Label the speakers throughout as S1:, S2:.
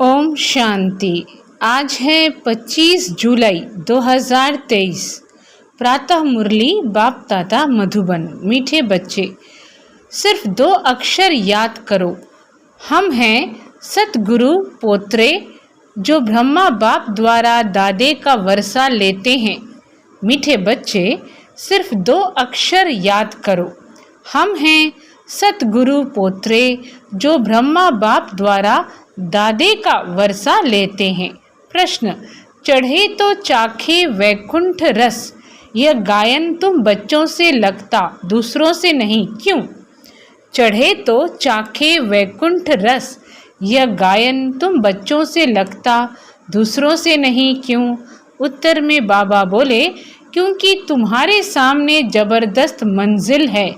S1: ओम शांति। आज है 25 जुलाई 2023। प्रातः मुरली बाप दादा मधुबन। मीठे बच्चे, सिर्फ 2 अक्षर याद करो। हम हैं सतगुरु पोत्रे जो ब्रह्मा बाप द्वारा दादे का वर्षा लेते हैं। मीठे बच्चे, सिर्फ 2 अक्षर याद करो। हम हैं सतगुरु पोत्रे जो ब्रह्मा बाप द्वारा दादे का वर्षा लेते हैं। प्रश्न, चढ़े तो चाखे वैकुंठ रस, यह गायन तुम बच्चों से लगता दूसरों से नहीं, क्यों? चढ़े तो चाखे वैकुंठ रस, यह गायन तुम बच्चों से लगता दूसरों से नहीं, क्यों? उत्तर में बाबा बोले, क्योंकि तुम्हारे सामने जबरदस्त मंजिल है।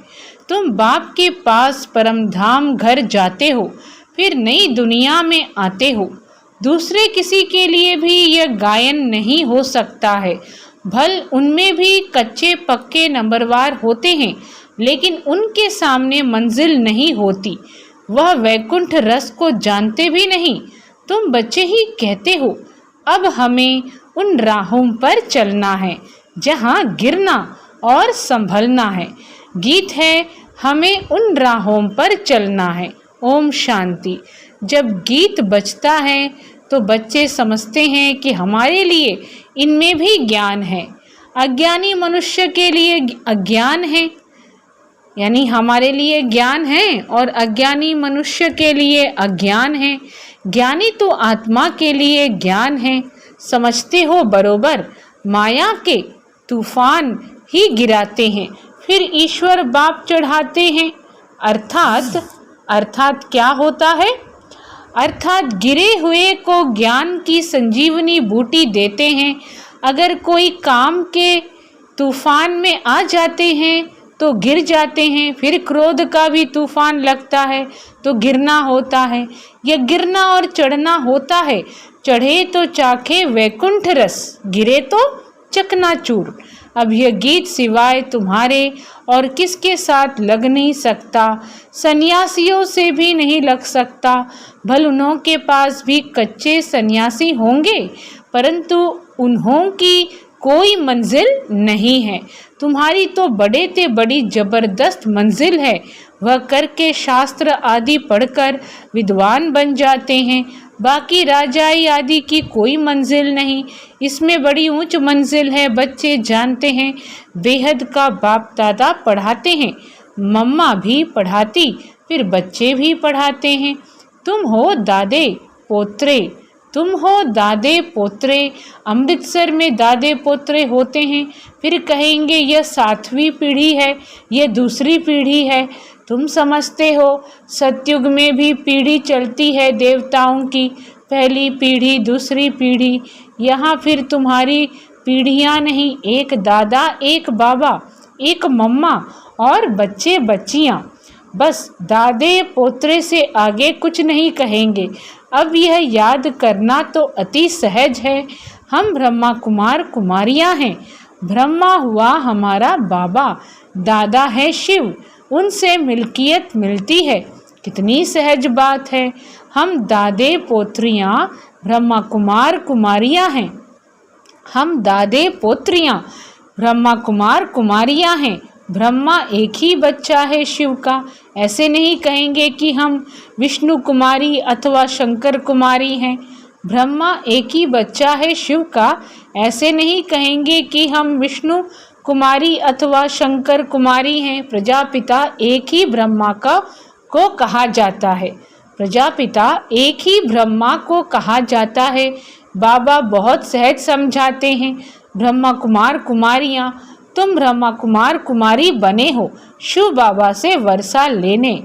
S1: तुम बाप के पास परम धाम घर जाते हो, फिर नई दुनिया में आते हो। दूसरे किसी के लिए भी यह गायन नहीं हो सकता है। भल उनमें भी कच्चे पक्के नंबरवार होते हैं, लेकिन उनके सामने मंजिल नहीं होती। वह वैकुंठ रस को जानते भी नहीं। तुम बच्चे ही कहते हो, अब हमें उन राहों पर चलना है जहाँ गिरना और संभलना है। गीत है, हमें उन राहों पर चलना है। ओम शांति। जब गीत बजता है तो बच्चे समझते हैं कि हमारे लिए इनमें भी ज्ञान है। अज्ञानी मनुष्य के लिए अज्ञान है, यानी हमारे लिए ज्ञान है और अज्ञानी मनुष्य के लिए अज्ञान है। ज्ञानी तो आत्मा के लिए ज्ञान है। समझते हो बरोबर, माया के तूफान ही गिराते हैं, फिर ईश्वर बाप चढ़ाते हैं। अर्थात क्या होता है? अर्थात गिरे हुए को ज्ञान की संजीवनी बूटी देते हैं। अगर कोई काम के तूफान में आ जाते हैं तो गिर जाते हैं, फिर क्रोध का भी तूफान लगता है तो गिरना होता है। यह गिरना और चढ़ना होता है। चढ़े तो चाखे वैकुंठ रस, गिरे तो चकनाचूर। अब यह गीत सिवाय तुम्हारे और किसके साथ लग नहीं सकता। सन्यासियों से भी नहीं लग सकता। भल उन्हों के पास भी कच्चे सन्यासी होंगे, परंतु उन्हों की कोई मंजिल नहीं है। तुम्हारी तो बड़े ते बड़ी जबरदस्त मंजिल है। वह करके शास्त्र आदि पढ़कर विद्वान बन जाते हैं। बाकी राजाई आदि की कोई मंजिल नहीं। इसमें बड़ी ऊंच मंजिल है। बच्चे जानते हैं, बेहद का बाप दादा पढ़ाते हैं। मम्मा भी पढ़ाती, फिर बच्चे भी पढ़ाते हैं। तुम हो दादे पोत्रे, तुम हो दादे पोत्रे। अमृतसर में दादे पोत्रे होते हैं, फिर कहेंगे यह 7वीं पीढ़ी है, यह दूसरी पीढ़ी है। तुम समझते हो, सतयुग में भी पीढ़ी चलती है देवताओं की, पहली पीढ़ी, दूसरी पीढ़ी। यहाँ फिर तुम्हारी पीढ़ियाँ नहीं, एक दादा, एक बाबा, एक मम्मा और बच्चे बच्चियाँ। बस दादे पोत्रे से आगे कुछ नहीं कहेंगे। अब यह याद करना तो अति सहज है। हम ब्रह्मा कुमार कुमारियाँ हैं। ब्रह्मा हुआ हमारा बाबा, दादा है शिव, उनसे मिल्कियत मिलती है। कितनी सहज बात है। हम दादे पोत्रियाँ ब्रह्मा कुमार कुमारियाँ हैं। हम दादे पोत्रियाँ ब्रह्मा कुमार कुमारियाँ हैं। ब्रह्मा एक ही बच्चा है शिव का। ऐसे नहीं कहेंगे कि हम विष्णु कुमारी अथवा शंकर कुमारी हैं। ब्रह्मा एक ही बच्चा है शिव का। ऐसे नहीं कहेंगे कि हम विष्णु कुमारी अथवा शंकर कुमारी हैं। प्रजापिता एक ही ब्रह्मा को कहा जाता है। प्रजापिता एक ही ब्रह्मा को कहा जाता है। बाबा बहुत सहज समझाते हैं। ब्रह्मा कुमार कुमारियाँ, तुम ब्रह्मा कुमार कुमारी बने हो शिव बाबा से वर्षा लेने।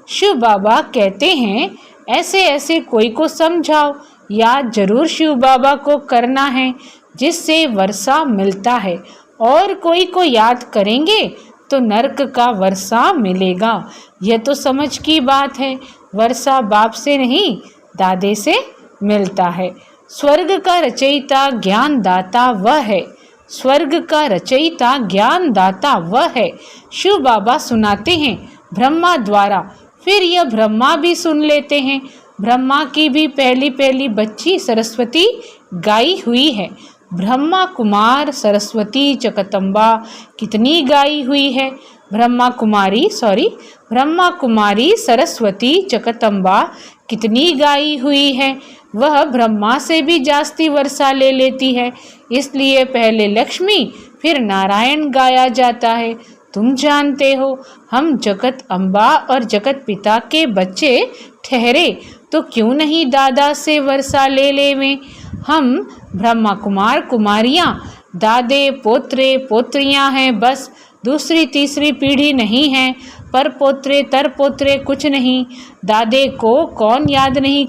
S1: शिव बाबा कहते हैं, ऐसे ऐसे कोई को समझाओ। याद जरूर शिव बाबा को करना है, जिससे वर्षा मिलता है। और कोई को याद करेंगे तो नरक का वर्षा मिलेगा। यह तो समझ की बात है। वर्षा बाप से नहीं, दादे से मिलता है। स्वर्ग का रचयिता ज्ञान दाता वह है। स्वर्ग का रचयिता ज्ञान दाता वह है। शिव बाबा सुनाते हैं ब्रह्मा द्वारा, फिर यह ब्रह्मा भी सुन लेते हैं। ब्रह्मा की भी पहली पहली बच्ची सरस्वती गाई हुई है। ब्रह्मा कुमार सरस्वती जगदम्बा कितनी गाई हुई है? ब्रह्मा कुमारी सरस्वती जगदम्बा कितनी गाई हुई है? वह ब्रह्मा से भी जास्ती वर्षा ले लेती है, इसलिए पहले लक्ष्मी फिर नारायण गाया जाता है। तुम जानते हो, हम जगत अम्बा और जगत पिता के बच्चे ठहरे तो क्यों नहीं दादा से वर्षा ले लेवें? हम ब्रह्मा कुमार कुमारियाँ दादे पोत्रे पोत्रियाँ हैं, बस दूसरी तीसरी पीढ़ी नहीं है। पर पोत्रे तर पोत्रे कुछ नहीं। दादे को कौन याद नहीं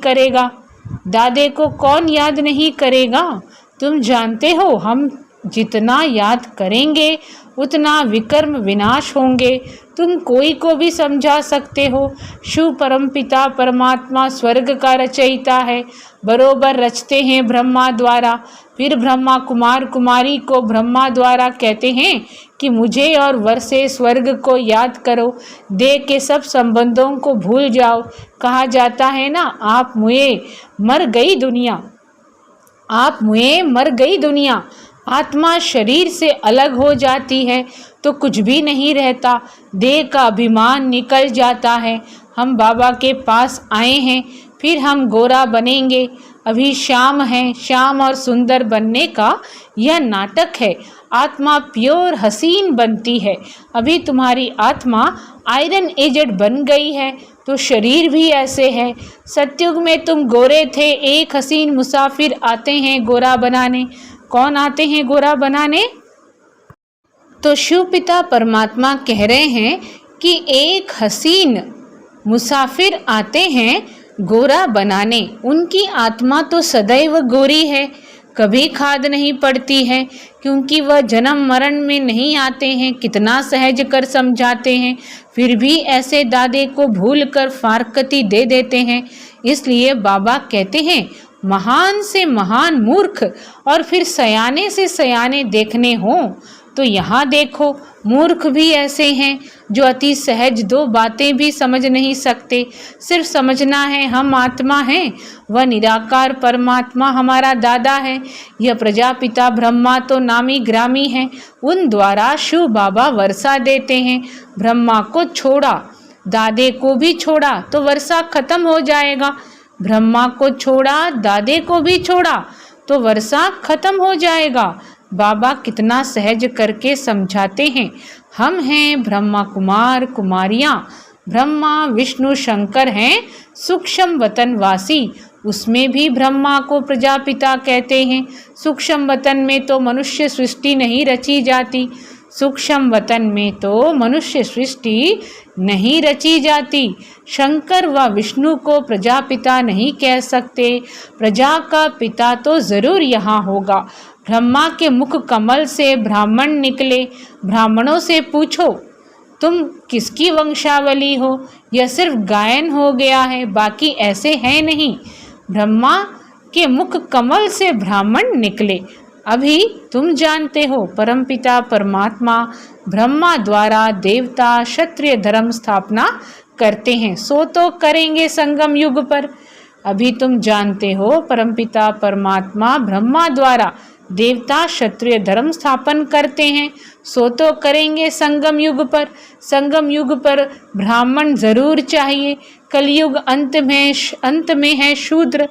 S1: करेगा? तुम जानते हो, हम जितना याद करेंगे उतना विकर्म विनाश होंगे। तुम कोई को भी समझा सकते हो। शिव परमपिता परमात्मा स्वर्ग का रचयिता है, बरोबर रचते हैं ब्रह्मा द्वारा। फिर ब्रह्मा कुमार कुमारी को ब्रह्मा द्वारा कहते हैं कि मुझे और वर्षे स्वर्ग को याद करो, देह के सब संबंधों को भूल जाओ। कहा जाता है ना, आप मुए मर गई दुनिया। आत्मा शरीर से अलग हो जाती है तो कुछ भी नहीं रहता, देह का अभिमान निकल जाता है। हम बाबा के पास आए हैं, फिर हम गोरा बनेंगे। अभी शाम है, शाम और सुंदर बनने का यह नाटक है। आत्मा प्योर हसीन बनती है। अभी तुम्हारी आत्मा आयरन एजेड बन गई है तो शरीर भी ऐसे है। सतयुग में तुम गोरे थे, एक हसीन मुसाफिर आते हैं गोरा बनाने। कौन आते हैं गोरा बनाने? तो शिव पिता परमात्मा कह रहे हैं कि एक हसीन मुसाफिर आते हैं गोरा बनाने। उनकी आत्मा तो सदैव गोरी है, कभी खाद नहीं पड़ती है, क्योंकि वह जन्म मरण में नहीं आते हैं। कितना सहज कर समझाते हैं, फिर भी ऐसे दादे को भूल कर फारकती दे देते हैं। इसलिए बाबा कहते हैं, महान से महान मूर्ख और फिर सयाने से सयाने देखने हों तो यहाँ देखो, मूर्ख भी ऐसे हैं जो अति सहज दो बातें भी समझ नहीं सकते। सिर्फ समझना है हम आत्मा हैं, वह निराकार परमात्मा हमारा दादा है। यह प्रजापिता ब्रह्मा तो नामी ग्रामी हैं, उन द्वारा शिव बाबा वर्षा देते हैं। ब्रह्मा को छोड़ा, दादे को भी छोड़ा तो वर्षा खत्म हो जाएगा। ब्रह्मा को छोड़ा, दादे को भी छोड़ा तो वर्षा खत्म हो जाएगा। बाबा कितना सहज करके समझाते हैं। हम हैं ब्रह्मा कुमार कुमारियाँ, ब्रह्मा विष्णु शंकर हैं सूक्ष्म वतन वासी। उसमें भी ब्रह्मा को प्रजापिता कहते हैं। सूक्ष्म वतन में तो मनुष्य सृष्टि नहीं रची जाती, शंकर व विष्णु को प्रजापिता नहीं कह सकते। प्रजा का पिता तो जरूर यहाँ होगा। ब्रह्मा के मुख कमल से ब्राह्मण निकले। ब्राह्मणों से पूछो तुम किसकी वंशावली हो? यह सिर्फ गायन हो गया है, बाकी ऐसे है नहीं। ब्रह्मा के मुख कमल से ब्राह्मण निकले। अभी तुम जानते हो, परमपिता परमात्मा ब्रह्मा द्वारा देवता क्षत्रिय धर्म स्थापना करते हैं, सो तो करेंगे संगम युग पर। अभी तुम जानते हो, परमपिता परमात्मा ब्रह्मा द्वारा देवता क्षत्रिय धर्म स्थापन करते हैं, सो तो करेंगे संगम युग पर। संगम युग पर ब्राह्मण जरूर चाहिए। कलयुग अंत में है शूद्र।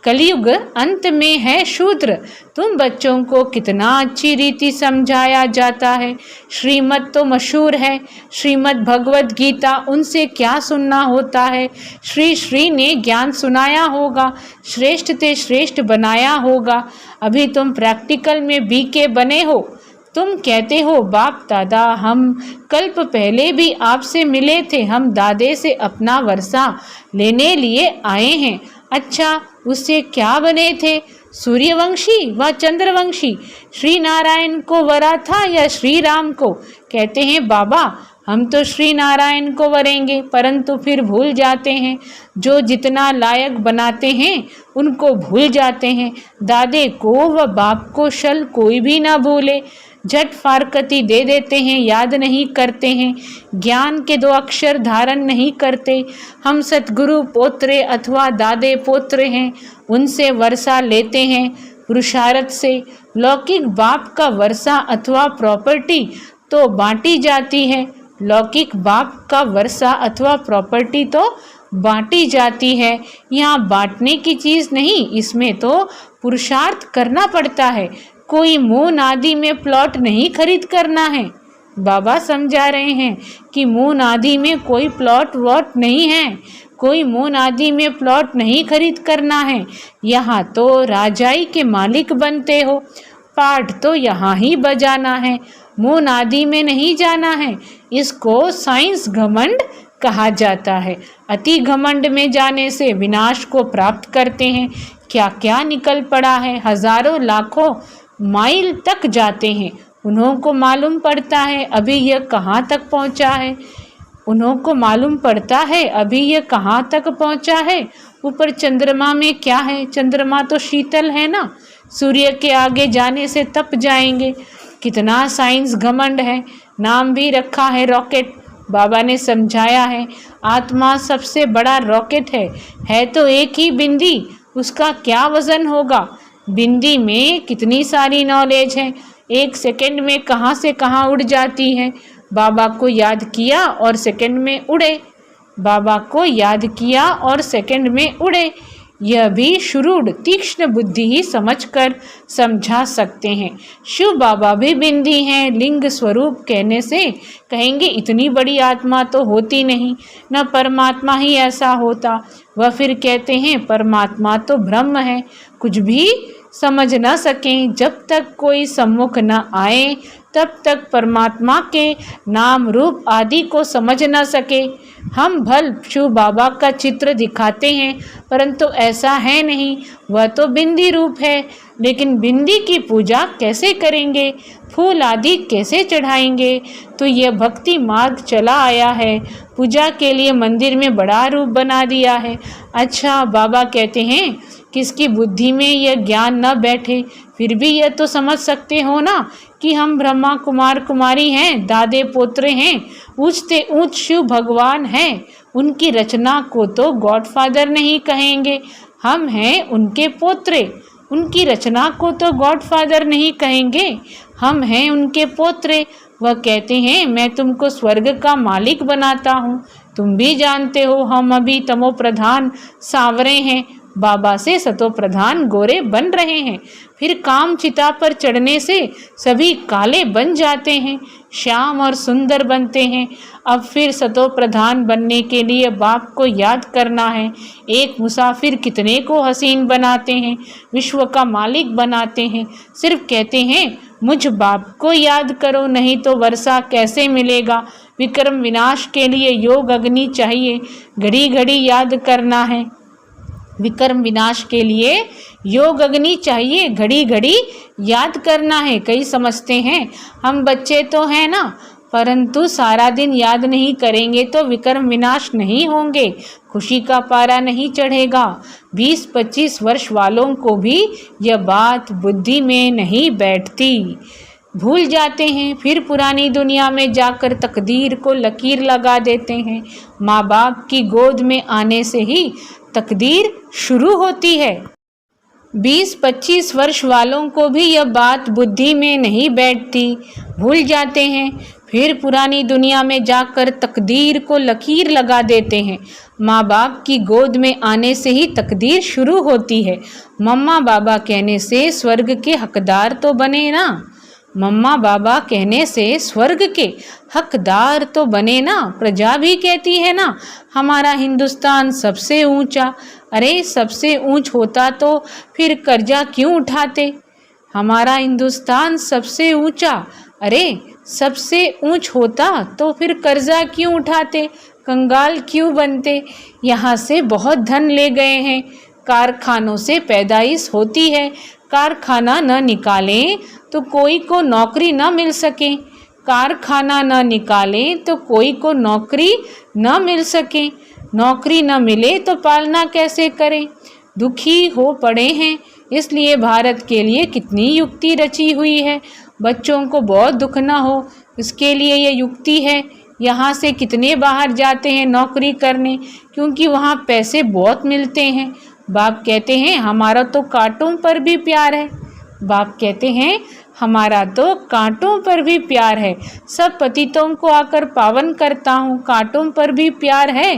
S1: कलयुग अंत में है शूद्र। तुम बच्चों को कितना अच्छी रीति समझाया जाता है। श्रीमद् तो मशहूर है, श्रीमद् भगवद गीता, उनसे क्या सुनना होता है। श्री ने ज्ञान सुनाया होगा, श्रेष्ठ ते श्रेष्ठ बनाया होगा। अभी तुम प्रैक्टिकल में बीके बने हो। तुम कहते हो बाप दादा हम कल्प पहले भी आपसे मिले थे, हम दादे से अपना वर्षा लेने लिए आए हैं। अच्छा, उससे क्या बने थे? सूर्यवंशी व चंद्रवंशी? श्री नारायण को वरा था या श्री राम को? कहते हैं बाबा हम तो श्री नारायण को वरेंगे, परंतु फिर भूल जाते हैं। जो जितना लायक बनाते हैं उनको भूल जाते हैं। दादे को व बाप को शल कोई भी ना भूले। झट फारकती दे देते हैं, याद नहीं करते हैं, ज्ञान के 2 अक्षर धारण नहीं करते। हम सतगुरु पोत्रे अथवा दादे पोत्रे हैं, उनसे वर्षा लेते हैं पुरुषार्थ से। लौकिक बाप का वर्षा अथवा प्रॉपर्टी तो बांटी जाती है, लौकिक बाप का वर्षा अथवा प्रॉपर्टी तो बांटी जाती है। यहाँ बांटने की चीज़ नहीं, इसमें तो पुरुषार्थ करना पड़ता है। कोई मुँह नादी में प्लॉट नहीं खरीद करना है। बाबा समझा रहे हैं कि मुँह नादी में कोई प्लॉट वॉट नहीं है, कोई मुँह नादी में प्लॉट नहीं खरीद करना है। यहाँ तो राजाई के मालिक बनते हो, पाठ तो यहाँ ही बजाना है, मुँह नादी में नहीं जाना है। इसको साइंस घमंड कहा जाता है। अति घमंड में जाने से विनाश को प्राप्त करते हैं। क्या क्या निकल पड़ा है, हजारों लाखों माइल तक जाते हैं। उन्हों को मालूम पड़ता है अभी यह कहाँ तक पहुँचा है, उन्हों को मालूम पड़ता है अभी यह कहाँ तक पहुँचा है। ऊपर चंद्रमा में क्या है, चंद्रमा तो शीतल है ना, सूर्य के आगे जाने से तप जाएंगे। कितना साइंस घमंड है, नाम भी रखा है रॉकेट। बाबा ने समझाया है आत्मा सबसे बड़ा रॉकेट है तो एक ही बिंदी, उसका क्या वजन होगा। बिंदी में कितनी सारी नॉलेज है, 1 सेकंड में कहाँ से कहाँ उड़ जाती है। बाबा को याद किया और सेकंड में उड़े, बाबा को याद किया और सेकंड में उड़े। यह भी शुरूढ़ तीक्ष्ण बुद्धि ही समझकर समझा सकते हैं। शिव बाबा भी बिंदी हैं, लिंग स्वरूप कहने से कहेंगे इतनी बड़ी आत्मा तो होती नहीं, न परमात्मा ही ऐसा होता। वह फिर कहते हैं परमात्मा तो ब्रह्म है, कुछ भी समझ न सकें जब तक कोई सम्मुख न आए, तब तक परमात्मा के नाम रूप आदि को समझ न सके। हम भल शिव बाबा का चित्र दिखाते हैं, परंतु ऐसा है नहीं, वह तो बिंदी रूप है। लेकिन बिंदी की पूजा कैसे करेंगे, फूल आदि कैसे चढ़ाएंगे। तो यह भक्ति मार्ग चला आया है, पूजा के लिए मंदिर में बड़ा रूप बना दिया है। अच्छा, बाबा कहते हैं किसकी बुद्धि में यह ज्ञान न बैठे, फिर भी यह तो समझ सकते हो ना कि हम ब्रह्मा कुमार कुमारी हैं, दादे पोत्रे हैं, ऊंचते ऊंच शिव भगवान हैं। उनकी रचना को तो गॉडफादर नहीं कहेंगे, हम हैं उनके पोत्रे। उनकी रचना को तो गॉडफादर नहीं कहेंगे, हम हैं उनके पोत्रे। वह कहते हैं मैं तुमको स्वर्ग का मालिक बनाता हूँ। तुम भी जानते हो हम अभी तमो प्रधान सांवरे हैं, बाबा से सतो प्रधान गोरे बन रहे हैं। फिर काम चिता पर चढ़ने से सभी काले बन जाते हैं, श्याम और सुंदर बनते हैं। अब फिर सतो प्रधान बनने के लिए बाप को याद करना है। एक मुसाफिर कितने को हसीन बनाते हैं, विश्व का मालिक बनाते हैं। सिर्फ कहते हैं मुझ बाप को याद करो, नहीं तो वर्षा कैसे मिलेगा। विक्रम विनाश के लिए योग अग्नि चाहिए, घड़ी घड़ी याद करना है। विक्रम विनाश के लिए योग अग्नि चाहिए, घड़ी घड़ी याद करना है। कई समझते हैं हम बच्चे तो हैं ना, परंतु सारा दिन याद नहीं करेंगे तो विक्रम विनाश नहीं होंगे, खुशी का पारा नहीं चढ़ेगा। 20-25 वर्ष वालों को भी यह बात बुद्धि में नहीं बैठती, भूल जाते हैं। फिर पुरानी दुनिया में जाकर तकदीर को लकीर लगा देते हैं। माँ बाप की गोद में आने से ही तकदीर शुरू होती है। 20-25 वर्ष वालों को भी यह बात बुद्धि में नहीं बैठती, भूल जाते हैं। फिर पुरानी दुनिया में जाकर तकदीर को लकीर लगा देते हैं। माँ बाप की गोद में आने से ही तकदीर शुरू होती है। मम्मा बाबा कहने से स्वर्ग के हकदार तो बने ना, मम्मा बाबा कहने से स्वर्ग के हकदार तो बने ना। प्रजा भी कहती है ना हमारा हिंदुस्तान सबसे ऊंचा। अरे सबसे ऊंच होता तो फिर कर्जा क्यों उठाते। हमारा हिंदुस्तान सबसे ऊंचा, अरे सबसे ऊंच होता तो फिर कर्जा क्यों उठाते, कंगाल क्यों बनते। यहाँ से बहुत धन ले गए हैं, कारखानों से पैदाइश होती है, कारखाना न निकालें तो कोई को नौकरी न मिल सके, कारखाना न निकालें तो कोई को नौकरी न मिल सके, नौकरी न मिले तो पालना कैसे करें। दुखी हो पड़े हैं। इसलिए भारत के लिए कितनी युक्ति रची हुई है, बच्चों को बहुत दुख ना हो इसके लिए ये युक्ति है। यहाँ से कितने बाहर जाते हैं नौकरी करने, क्योंकि वहाँ पैसे बहुत मिलते हैं। बाप कहते हैं हमारा तो कांटों पर भी प्यार है। बाप कहते हैं हमारा तो कांटों पर भी प्यार है। सब पतितों को आकर पावन करता हूँ, कांटों पर भी प्यार है।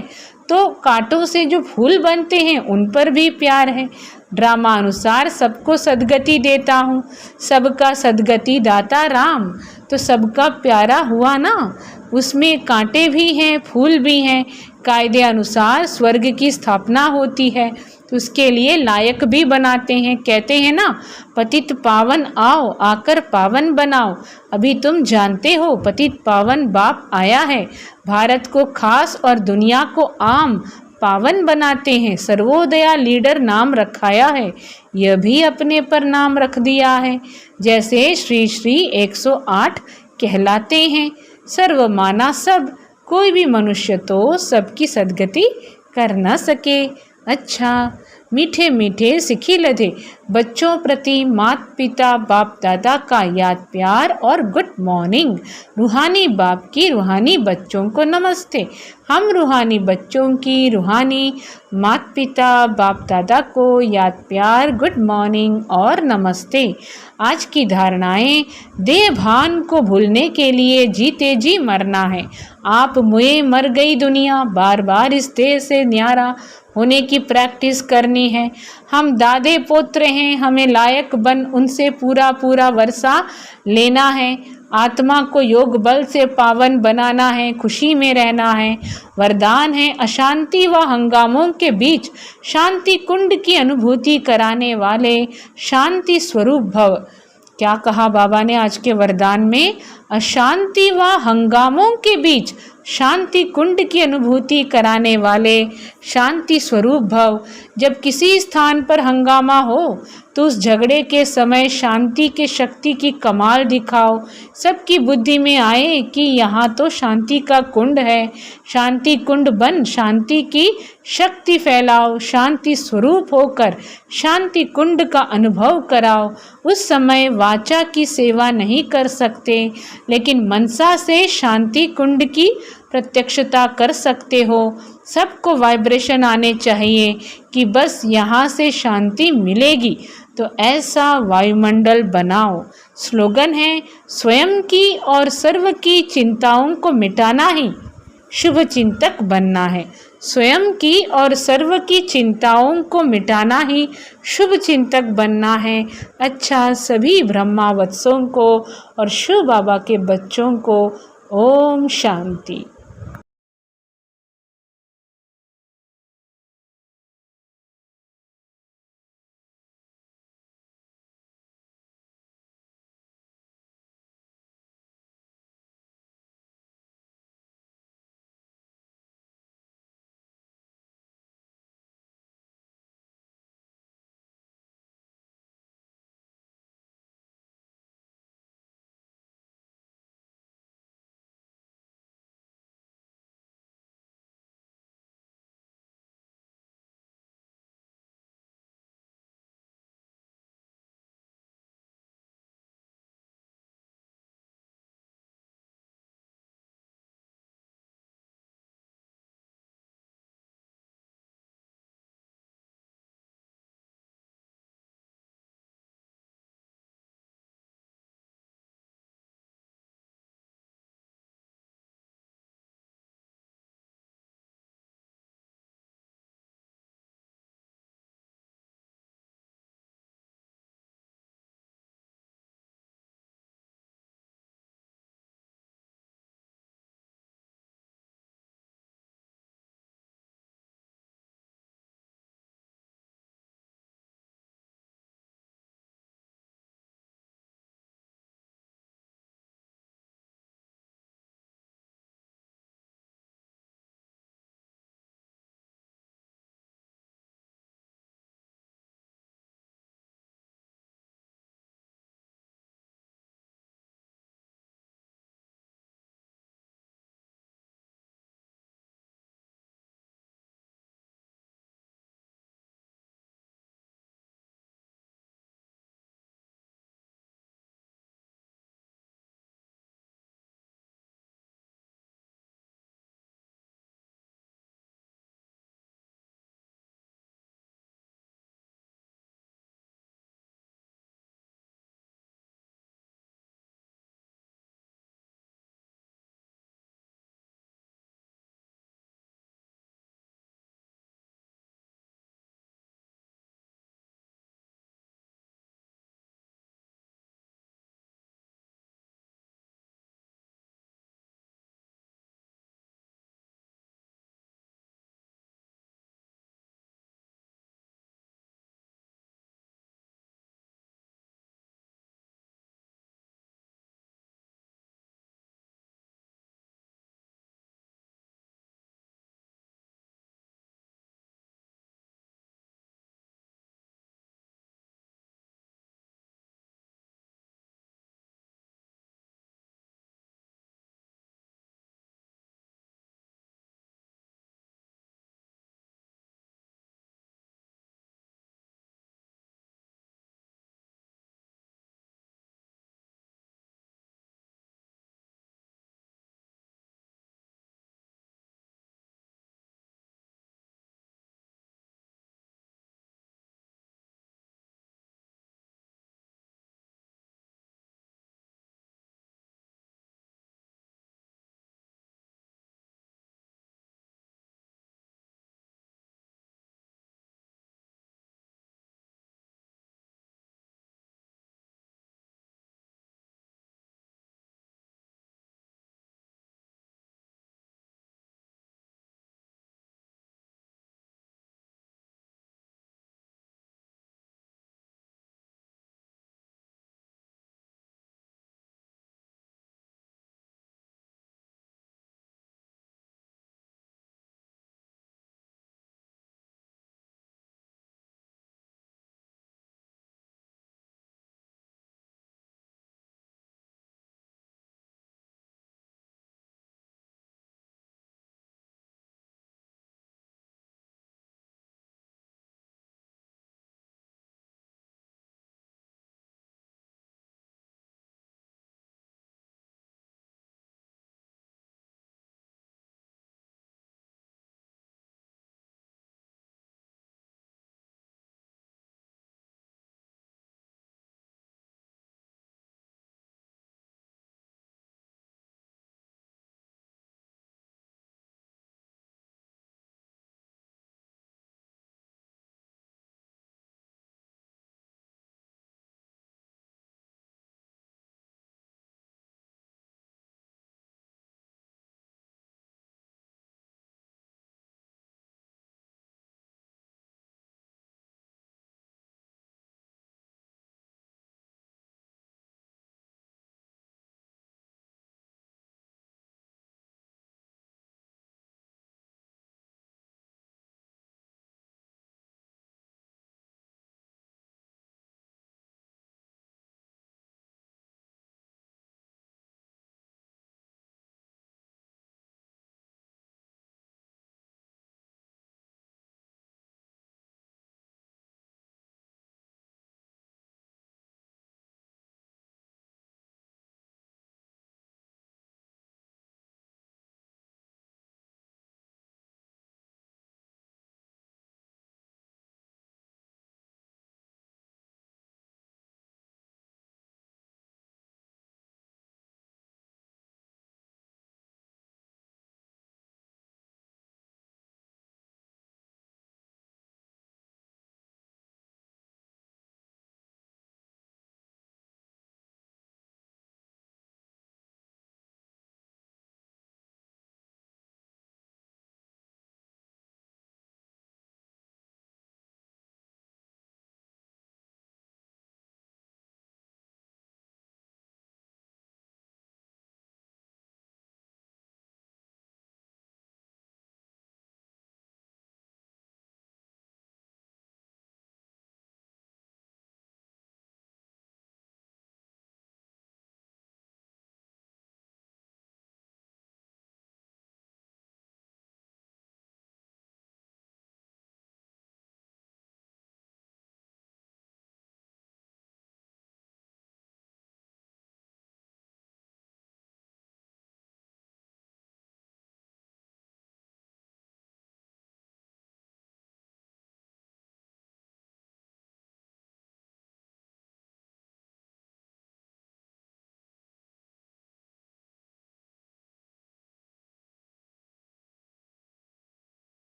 S1: तो कांटों से जो फूल बनते हैं उन पर भी प्यार है। ड्रामा अनुसार सबको सद्गति देता हूँ, सबका सद्गति दाता राम। तो सबका प्यारा हुआ ना, उसमें कांटे भी हैं, फूल भी हैं। कायदे अनुसार स्वर्ग की स्थापना होती है, तो उसके लिए लायक भी बनाते हैं। कहते हैं ना, पतित पावन आओ, आकर पावन बनाओ। अभी तुम जानते हो पतित पावन बाप आया है, भारत को खास और दुनिया को आम पावन बनाते हैं। सर्वोदया लीडर नाम रखाया है, यह भी अपने पर नाम रख दिया है। जैसे श्री श्री 108 कहलाते हैं। सर्वमाना सब, कोई भी मनुष्य तो सबकी सद्गति कर न सके। अच्छा, मीठे मीठे सिखी लधे बच्चों प्रति माता पिता बाप दादा का याद प्यार और गुड मॉर्निंग। रूहानी बाप की रूहानी बच्चों को नमस्ते। हम रूहानी बच्चों की रूहानी माता पिता बाप दादा को याद प्यार गुड मॉर्निंग और नमस्ते। आज की धारणाएं, देह भान को भूलने के लिए जीते जी मरना है। आप मुए मर गई दुनिया, बार बार इस देह से न्यारा होने की प्रैक्टिस करनी है। हम दादे पोत्र हैं, हमें लायक बन उनसे पूरा पूरा वर्षा लेना है। आत्मा को योग बल से पावन बनाना है, खुशी में रहना है। वरदान है अशांति व हंगामों के बीच शांति कुंड की अनुभूति कराने वाले शांति स्वरूप भव। क्या कहा बाबा ने आज के वरदान में? अशांति व हंगामों के बीच शांति कुंड की अनुभूति कराने वाले शांति स्वरूप भव। जब किसी स्थान पर हंगामा हो तो उस झगड़े के समय शांति के शक्ति की कमाल दिखाओ। सबकी बुद्धि में आए कि यहाँ तो शांति का कुंड है। शांति कुंड बन शांति की शक्ति फैलाओ। शांति स्वरूप होकर शांति कुंड का अनुभव कराओ। उस समय वाचा की सेवा नहीं कर सकते, लेकिन मनसा से शांति कुंड की प्रत्यक्षता कर सकते हो। सबको वाइब्रेशन आने चाहिए कि बस यहाँ से शांति मिलेगी, तो ऐसा वायुमंडल बनाओ। स्लोगन है, स्वयं की और सर्व की चिंताओं को मिटाना ही शुभ चिंतक बनना है। स्वयं की और सर्व की चिंताओं को मिटाना ही शुभ चिंतक बनना है। अच्छा, सभी ब्रह्मावत्सों को और शिव बाबा के बच्चों को ओम शांति।